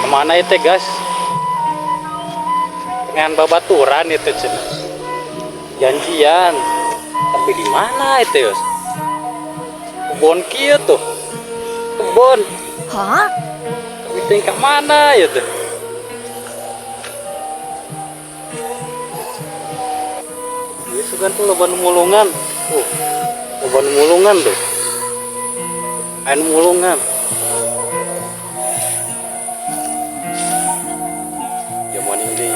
Kemana itu guys? Dengan babaturan itu cina. Janjian. Tapi di mana itu yos? Kebun kia tuh. Kebun. Hah? Tapi tingkat mana ya tuh? Ini sugan tuh loban mulungan. Loban mulungan tuh. Ain mulungan. Zaman ini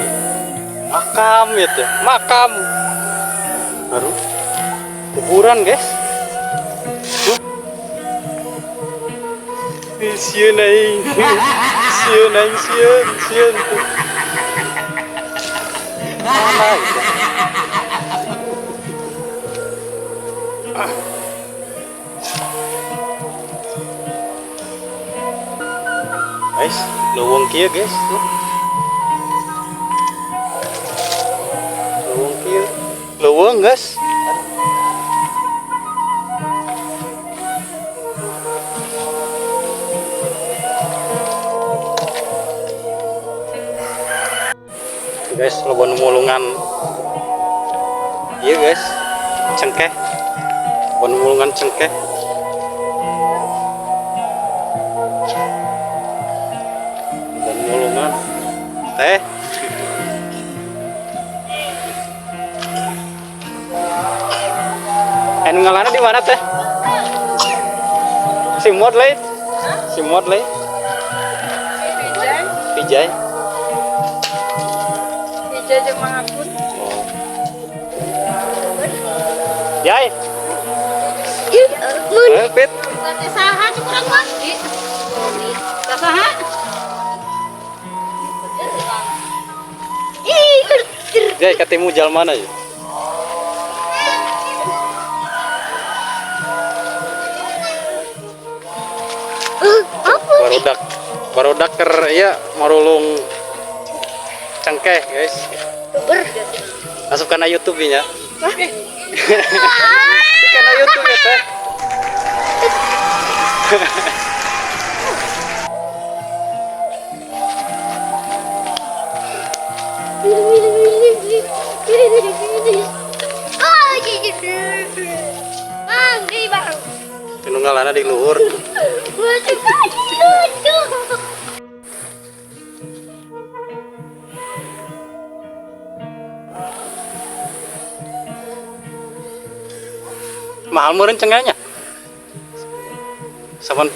makam ya tuh, makam. Baru kuburan guys. Sian aing, sian aing, sian tuh. Mana itu? Guys, lowong kia guys tuh. Lowong kia, lowong guys. Guys, lobon mulungan. Iya guys, cengkeh. Lobon mulungan cengkeh. Lobon mulungan. Teh. Ngalana di mana teh? Simot leh. Simot leh. Pijay. Jajan mangapun. Oh. Jai. Pit. Tadi saha kurang mah? Saha? Jai ketemu jalan mana ya? Barudak ker ya marulung cengkeh guys. Masuk kana YouTube-nya. Kana YouTube ya teh. Tinunggalana di luhur. Mahal meureun cengkehnya? 80?